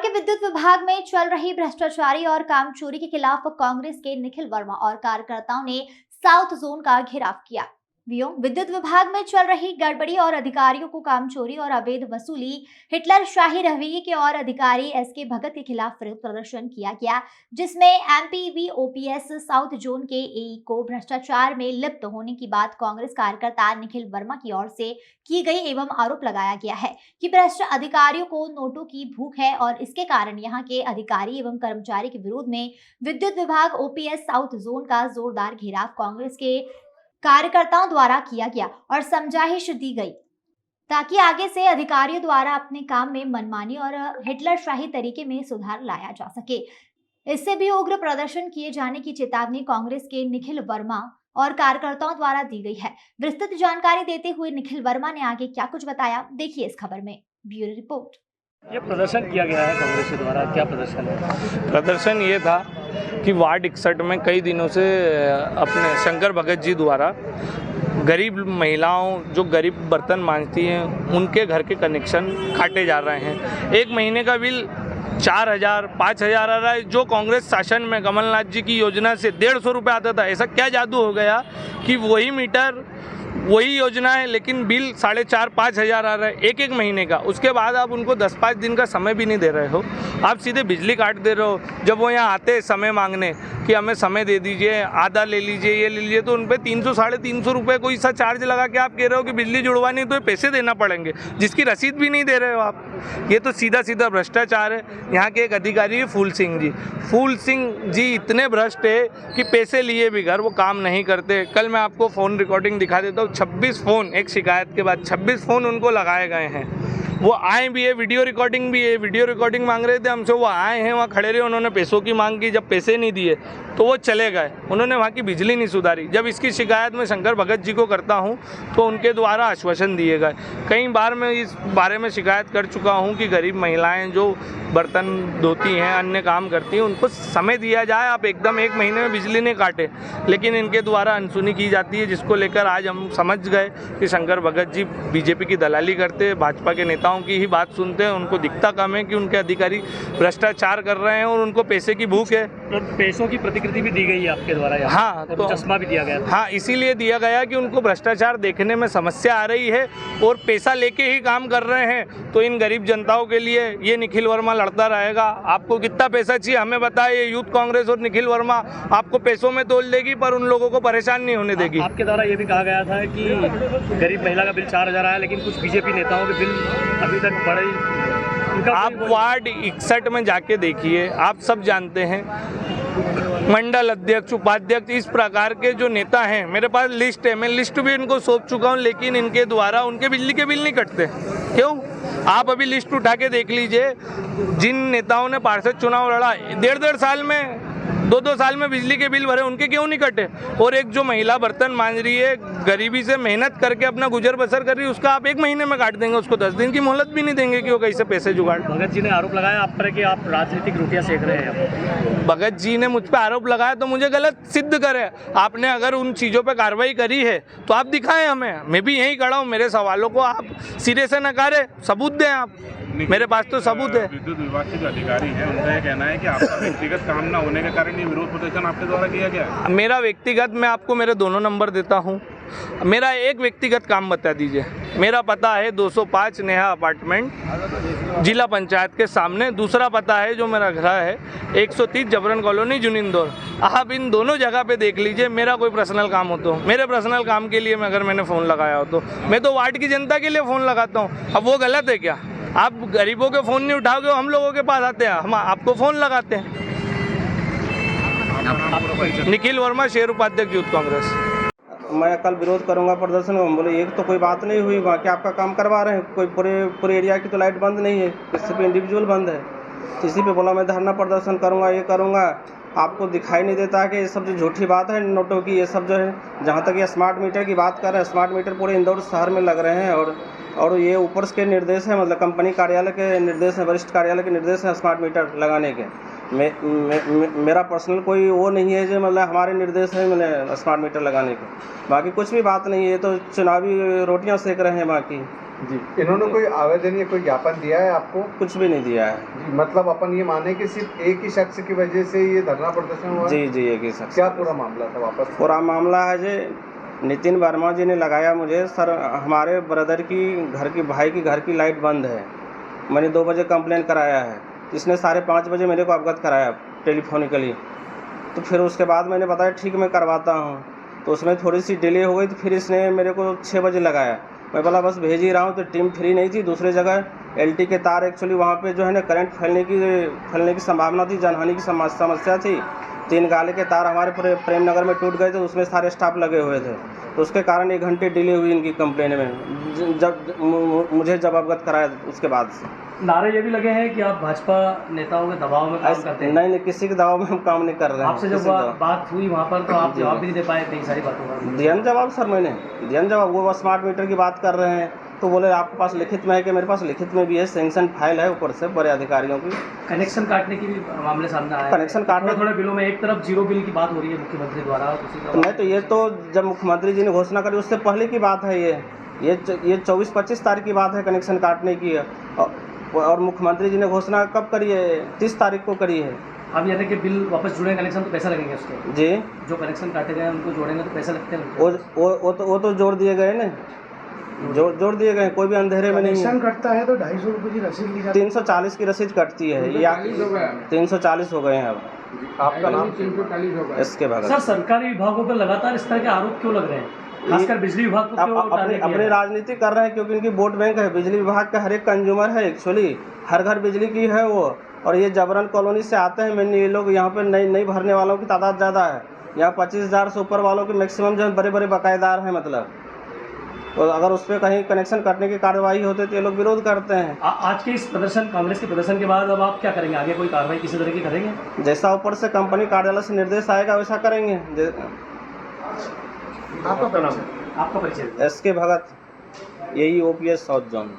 के विद्युत विभाग में चल रही भ्रष्टाचारी और कामचोरी के खिलाफ कांग्रेस के निखिल वर्मा और कार्यकर्ताओं ने साउथ जोन का घेराव किया। विद्युत विभाग में चल रही गड़बड़ी और अधिकारियों को कामचोरी और अवैध वसूली, हिटलर शाही रवैये के और अधिकारी एसके भगत के खिलाफ विरोध प्रदर्शन किया गया, जिसमें एमपीवीओपीएस साउथ जोन के एई को भ्रष्टाचार में लिप्त होने की बात कांग्रेस कार्यकर्ता निखिल वर्मा की ओर से की गई एवं आरोप लगाया गया है कि भ्रष्ट अधिकारियों को नोटों की भूख है और इसके कारण यहां के अधिकारी एवं कर्मचारी के विरोध में विद्युत विभाग ओपीएस साउथ जोन का जोरदार घेराव कांग्रेस के कार्यकर्ताओं द्वारा किया गया और समझाइश दी गई ताकि आगे से अधिकारियों द्वारा अपने काम में मनमानी और हिटलरशाही तरीके में सुधार लाया जा सके। इससे भी उग्र प्रदर्शन किए जाने की चेतावनी कांग्रेस के निखिल वर्मा और कार्यकर्ताओं द्वारा दी गई है। विस्तृत जानकारी देते हुए निखिल वर्मा ने आगे क्या कुछ बताया, देखिए इस खबर में। Bureau report. ये प्रदर्शन किया गया है कांग्रेस के द्वारा, क्या प्रदर्शन है? प्रदर्शन ये था कि वार्ड 61 में कई दिनों से अपने शंकर भगत जी द्वारा गरीब महिलाओं जो गरीब बर्तन मांजती हैं उनके घर के कनेक्शन काटे जा रहे हैं। एक महीने का बिल 4,000 5,000 आ रहा है, जो कांग्रेस शासन में कमलनाथ जी की योजना से 150 रुपये आता था। ऐसा क्या जादू हो गया कि वही मीटर वही योजना है लेकिन बिल 4,500 5,000 आ रहा है एक महीने का। उसके बाद आप उनको 10-5 दिन का समय भी नहीं दे रहे हो, आप सीधे बिजली काट दे रहे हो। जब वो यहाँ आते समय मांगने कि हमें समय दे दीजिए, आधा ले लीजिए, ये ले लीजिए, तो उन पर 300 350 रुपये कोई सा चार्ज लगा के आप कह रहे हो कि बिजली जुड़वानी तो ये पैसे देना पड़ेंगे, जिसकी रसीद भी नहीं दे रहे हो आप। ये तो सीधा सीधा भ्रष्टाचार है। यहाँ के एक अधिकारी है फूल सिंह जी इतने भ्रष्ट है कि पैसे लिए बिगर वो काम नहीं करते। कल मैं आपको फ़ोन रिकॉर्डिंग दिखा देता हूँ। 26 फ़ोन एक शिकायत के बाद 26 फ़ोन उनको लगाए गए हैं। वो आए भी है, वीडियो रिकॉर्डिंग भी है। वीडियो रिकॉर्डिंग मांग रहे थे हमसे, वो आए हैं, वहाँ खड़े रहे, उन्होंने पैसों की मांग की। जब पैसे नहीं दिए तो वो चले गए। उन्होंने वहाँ की बिजली नहीं सुधारी। जब इसकी शिकायत मैं शंकर भगत जी को करता हूँ तो उनके द्वारा आश्वासन दिए गए। कई बार मैं इस बारे में शिकायत कर चुका हूँ कि गरीब महिलाएँ जो बर्तन धोती हैं, अन्य काम करती हैं, उनको समय दिया जाए। आप एकदम एक महीने में बिजली नहीं काटे, लेकिन इनके द्वारा अनसुनी की जाती है, जिसको लेकर आज हम समझ गए कि शंकर भगत जी बीजेपी की दलाली करते, भाजपा के नेताओं की ही बात सुनते हैं। उनको दिखता कम है कि उनके अधिकारी भ्रष्टाचार कर रहे हैं और उनको पैसे की भूख है। तो पैसों की प्रतिकृति भी दी गई है आपके द्वारा? हाँ, तो चश्मा भी दिया गया। हाँ, इसीलिए दिया गया कि उनको भ्रष्टाचार देखने में समस्या आ रही है और पैसा लेके ही काम कर रहे हैं। तो इन गरीब जनताओं के लिए ये निखिल वर्मा लड़ता रहेगा। आपको कितना पैसा चाहिए हमें बताइए। यूथ कांग्रेस और निखिल वर्मा आपको पैसों में तोल देगी पर उन लोगों को परेशान नहीं होने देगी। आपके द्वारा ये भी कहा गया था कि गरीब महिला का बिल 4,000 आया, लेकिन कुछ बीजेपी नेताओं के बिल अभी तक बढ़े। आप वार्ड 61 में जाके देखिए, आप सब जानते हैं मंडल अध्यक्ष, उपाध्यक्ष, इस प्रकार के जो नेता हैं, मेरे पास लिस्ट है, मैं लिस्ट भी इनको सौंप चुका हूं, लेकिन इनके द्वारा उनके बिजली के बिल नहीं कटते। क्यों? आप अभी लिस्ट उठा के देख लीजिए। जिन नेताओं ने पार्षद चुनाव लड़ा, 1.5 साल में 2 साल में बिजली के बिल भरे, उनके क्यों नहीं कटे? और एक जो महिला बर्तन मांज रही है, गरीबी से मेहनत करके अपना गुजर बसर कर रही है, उसका आप 1 महीने में काट देंगे, उसको 10 दिन की मोहलत भी नहीं देंगे कि वो कैसे पैसे जुगाड़। भगत जी ने आरोप लगाया आप पर कि आप राजनीतिक रोटियां सेक रहे हैं। भगत जी ने मुझ पर आरोप लगाया तो मुझे गलत सिद्ध करे। आपने अगर उन चीज़ों पर कार्रवाई करी है तो आप दिखाएं हमें। मैं भी यहीं खड़ा हूँ, मेरे सवालों को आप सिरे से नकारे, सबूत दें आप। मेरे पास तो सबूत है। विद्युत विभाग के जो अधिकारी हैं उनका ये कहना है कि आपका व्यक्तिगत काम न होने के कारण ये विरोध प्रदर्शन आपके द्वारा किया गया है। मेरा व्यक्तिगत, मैं आपको मेरे दोनों नंबर देता हूँ। मेरा एक व्यक्तिगत काम बता दीजिए। मेरा पता है 205 नेहा अपार्टमेंट, जिला पंचायत के सामने। दूसरा पता है जो मेरा घर है 130 जबरन कॉलोनी, जुनिंदौर। आप इन दोनों जगह पे देख लीजिए। मेरा कोई पर्सनल काम हो तो, मेरे पर्सनल काम के लिए अगर मैंने फ़ोन लगाया हो तो मैं तो वार्ड की जनता के लिए फ़ोन लगाता हूँ। अब वो गलत है क्या? आप गरीबों के फ़ोन नहीं उठाओगे, हम लोगों के पास आते हैं, हम आपको फ़ोन लगाते हैं। निखिल वर्मा, शेर उपाध्यक्ष, यूथ कांग्रेस। मैं कल विरोध करूंगा प्रदर्शन। हम बोले एक तो कोई बात नहीं हुई, वहाँ के आपका काम करवा रहे हैं, कोई पूरे एरिया की तो लाइट बंद नहीं है, किसी पे इंडिविजुअल बंद है। इसी पे बोला मैं धरना प्रदर्शन करूंगा, ये करूंगा। आपको दिखाई नहीं देता है कि ये सब जो झूठी बात है नोटों की, ये सब जो है, जहाँ तक ये स्मार्ट मीटर की बात कर रहे हैं, स्मार्ट मीटर पूरे इंदौर शहर में लग रहे हैं। और ये ऊपर के निर्देश है, मतलब कंपनी कार्यालय के निर्देश हैं, वरिष्ठ कार्यालय के निर्देश हैं स्मार्ट मीटर लगाने के। मेरा पर्सनल कोई वो नहीं है जो मतलब हमारे निर्देश है मैंने स्मार्ट मीटर लगाने के। बाकी कुछ भी बात नहीं है, तो चुनावी रोटियां सेक रहे हैं बाकी। जी, इन्होंने कोई आवेदन या कोई ज्ञापन दिया है आपको? कुछ भी नहीं दिया है। जी, मतलब अपन ये माने कि सिर्फ एक ही शख्स की वजह से ये धरना प्रदर्शन हुआ? जी जी, एक ही शख्स। क्या पूरा मामला था वापस? पूरा मामला है जी, नितिन वर्मा जी ने लगाया मुझे, सर हमारे ब्रदर की घर की भाई की घर की लाइट बंद है, मैंने 2 बजे कंप्लेन कराया है, इसने 5:30 बजे मेरे को अवगत कराया टेलीफोनिकली। तो फिर उसके बाद मैंने बताया ठीक मैं करवाता हूँ, तो उसमें थोड़ी सी डिले हो गई, तो फिर इसने मेरे को 6 बजे लगाया। मैं बोला बस भेज ही रहा हूँ, तो टीम फ्री नहीं थी, दूसरी जगह LT के तार एक्चुअली वहाँ पे जो है ना करंट फैलने की संभावना थी, जानहानि की समस्या थी। 3 गाले के तार हमारे पूरे प्रेम नगर में टूट गए थे, उसमें सारे स्टाफ लगे हुए थे, तो उसके कारण 1 घंटे डिले हुई इनकी कंप्लेन में, मुझे जब अवगत कराया उसके बाद से। नारे ये भी लगे हैं कि आप भाजपा नेताओं के दबाव में काम करते हैं। नहीं, किसी के दबाव में हम काम नहीं कर रहे हैं। आपसे जब बात हुई वहाँ पर तो आप जवाब भी नहीं दे पाए कई सारी बातों का। दिया जवाब सर, मैंने दिया जवाब। वो स्मार्ट मीटर की बात कर रहे हैं, तो बोले आपके पास लिखित में है कि मेरे पास लिखित में भी है, सैंक्शन फाइल है ऊपर से बड़े अधिकारियों की। कनेक्शन काटने की भी मामले सामने आए। कनेक्शन काटने थोड़े बिलों में एक तरफ 0 बिल की बात हो रही है मुख्यमंत्री द्वारा, नहीं तो ये तो जब मुख्यमंत्री जी ने घोषणा करी उससे पहले की बात है। ये 24-25 तारीख की बात है कनेक्शन काटने की, और मुख्यमंत्री जी ने घोषणा कब करी है? 30 तारीख को करी है। अब यानी कि बिल वापस जुड़े कनेक्शन तो पैसा लगेंगे उसके? जी, जो कनेक्शन काटे गए उनको जोड़ेंगे तो पैसा लगते हैं। वो तो जोड़ दिए गए ना, जोड़ दिए गए, कोई भी अंधेरे में नहीं है। कटता है तो 250 रुपये की रसीद ली जाती है। 340 की रसीद कटती है, या 340 हो गए हैं अब। आपका नाम? इसके बाद सर, सरकारी विभागों पर लगातार इस तरह के आरोप क्यों लग रहे हैं, खासकर बिजली विभाग को क्यों टारगेट किया? अपनी राजनीति कर रहे हैं, क्योंकि इनकी वोट बैंक है। बिजली विभाग का हर एक कंज्यूमर है एक्चुअली, हर घर बिजली की है वो। और ये जबरन कॉलोनी से आते हैं, मैंने ये लोग यहाँ पे नहीं भरने वालों की तादाद ज़्यादा है। यहाँ 25,000 से ऊपर वालों के मैक्सिमम जो बड़े बड़े बकायेदार हैं, मतलब तो अगर उस पर कहीं कनेक्शन काटने की कार्रवाई होती तो ये लोग विरोध करते हैं। आज के इस प्रदर्शन, कांग्रेस के प्रदर्शन के बाद अब आप क्या करेंगे? आगे कोई कार्रवाई किसी तरह की करेंगे? जैसा ऊपर से कंपनी कार्यालय से निर्देश आएगा वैसा करेंगे। आपका परिचय? SK भगत, यही OPS साउथ जोन।